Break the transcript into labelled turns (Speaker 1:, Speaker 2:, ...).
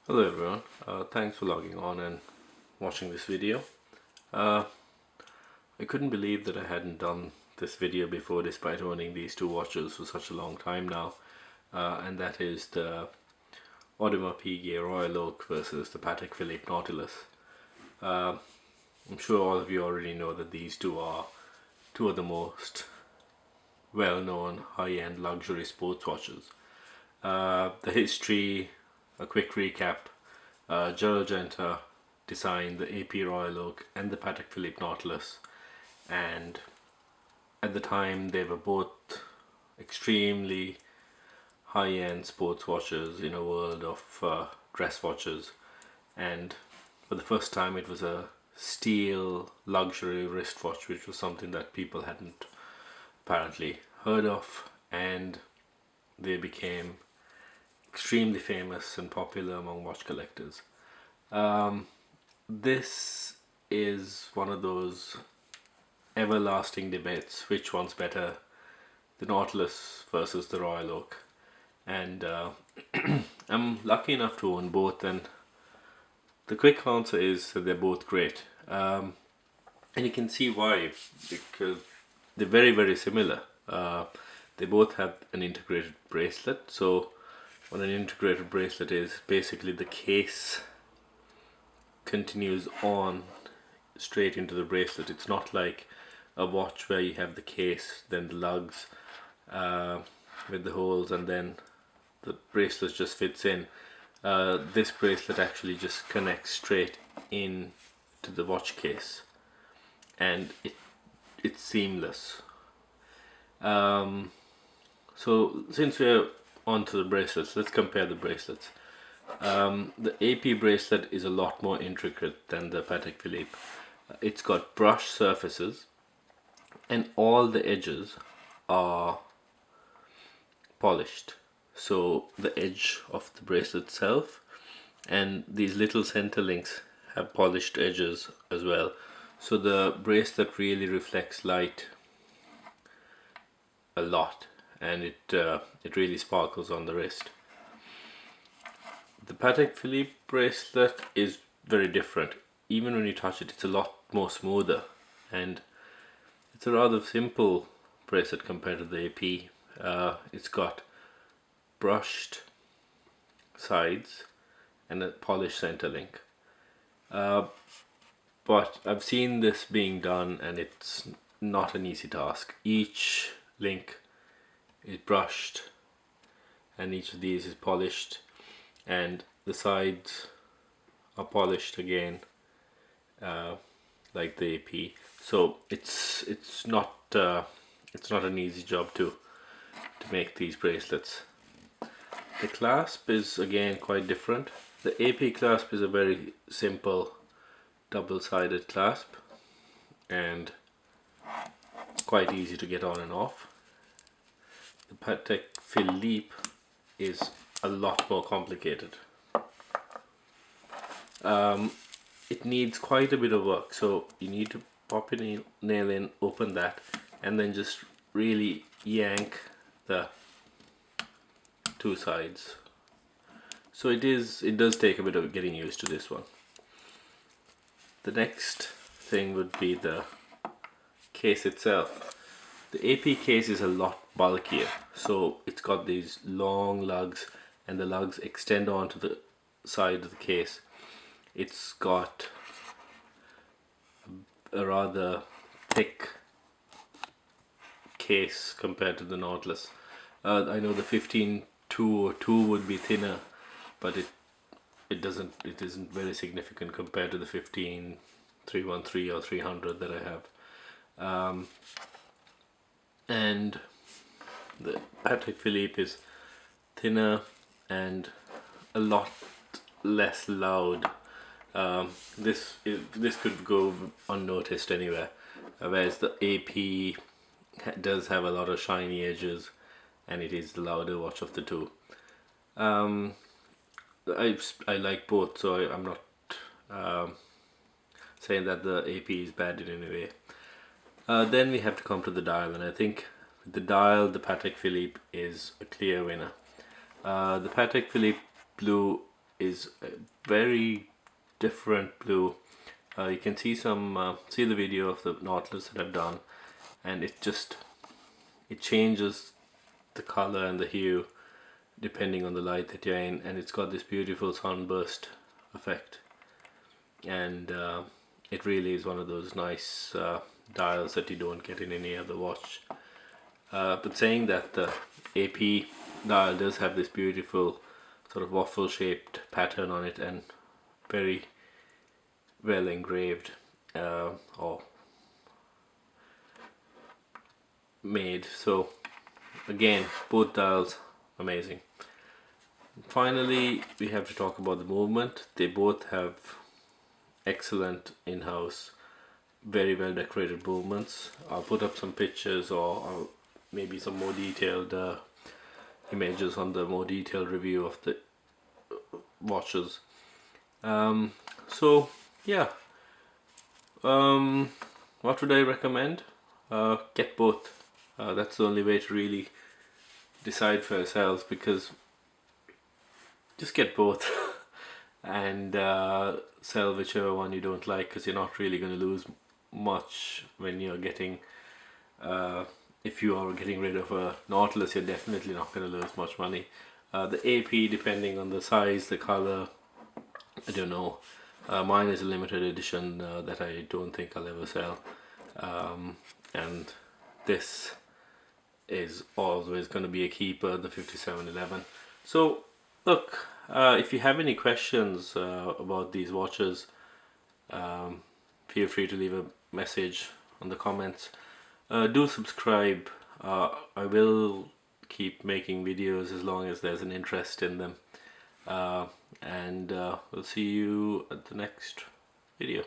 Speaker 1: Hello everyone, thanks for logging on and watching this video. Uh, I couldn't believe that I hadn't done this video before despite owning these two watches for such a long time now, and that is the Audemars Piguet Royal Oak versus the Patek Philippe Nautilus. I'm sure all of you already know that these two are two of the most well-known high-end luxury sports watches. The history, a quick recap. Gerald Genta designed the AP Royal Oak and the Patek Philippe Nautilus, and at the time they were both extremely high-end sports watches in a world of dress watches, and for the first time it was a steel luxury wristwatch, which was something that people hadn't apparently heard of, and they became extremely famous and popular among watch collectors. This is one of those everlasting debates: which one's better, the Nautilus versus the Royal Oak? And I'm lucky enough to own both, and the quick answer is that they're both great. And you can see why, because they're very similar. They both have an integrated bracelet. So what an integrated bracelet is, basically the case continues on straight into the bracelet. It's not like a watch where you have the case, then the lugs with the holes, and then the bracelet just fits in. This bracelet actually just connects straight in to the watch case, and it's seamless. So since we're onto the bracelets, let's compare the bracelets. The AP bracelet is a lot more intricate than the Patek Philippe. It's got brushed surfaces, and all the edges are polished. So the edge of the bracelet itself and these little center links have polished edges as well. So the bracelet really reflects light a lot, and it really sparkles on the wrist. The Patek Philippe bracelet is very different. Even when you touch it, it's a lot more smoother, and it's a rather simple bracelet compared to the AP. It's got brushed sides and a polished center link. But I've seen this being done, and it's not an easy task. Each link is brushed, and each of these is polished, and the sides are polished again, like the AP. So it's not an easy job to make these bracelets. The clasp is again quite different. The AP clasp is a very simple double-sided clasp and quite easy to get on and off. The Patek Philippe is a lot more complicated. It needs quite a bit of work, so you need to pop your nail in, open that, and then just really yank the two sides. So it does take a bit of getting used to this one. The next thing would be the case itself. The AP case is a lot bulkier, so it's got these long lugs, and the lugs extend onto the side of the case. It's got a rather thick case compared to the Nautilus. I know the 15-202 would be thinner, but it isn't very significant compared to the 15-313 or 300 that I have. And the Patek Philippe is thinner and a lot less loud. This could go unnoticed anywhere, whereas the AP does have a lot of shiny edges, and it is the louder watch of the two. I like both, so I'm not saying that the AP is bad in any way. Then we have to come to the dial, and I think with the dial, the Patek Philippe is a clear winner. The Patek Philippe Blue is a very different blue. You can see see the video of the Nautilus that I've done, and it changes the color and the hue depending on the light that you're in, and it's got this beautiful sunburst effect, and it really is one of those nice dials that you don't get in any other watch. But saying that, the AP dial does have this beautiful sort of waffle shaped pattern on it, and very well engraved or made. So again, both dials amazing. Finally, we have to talk about the movement. They both have excellent in-house, very well decorated movements. I'll put up some pictures, or maybe some more detailed images on the more detailed review of the watches. So yeah, what would I recommend? Get both. That's the only way to really decide for yourselves, because just get both and sell whichever one you don't like, because you're not really going to lose much when you're getting if you are getting rid of a Nautilus. You're definitely not going to lose much money. The AP, depending on the size, the color, I don't know. Mine is a limited edition that I don't think I'll ever sell, and this is always going to be a keeper, the 5711. So look, if you have any questions about these watches, feel free to leave a message on the comments. Do subscribe. I will keep making videos as long as there's an interest in them, and we'll see you at the next video.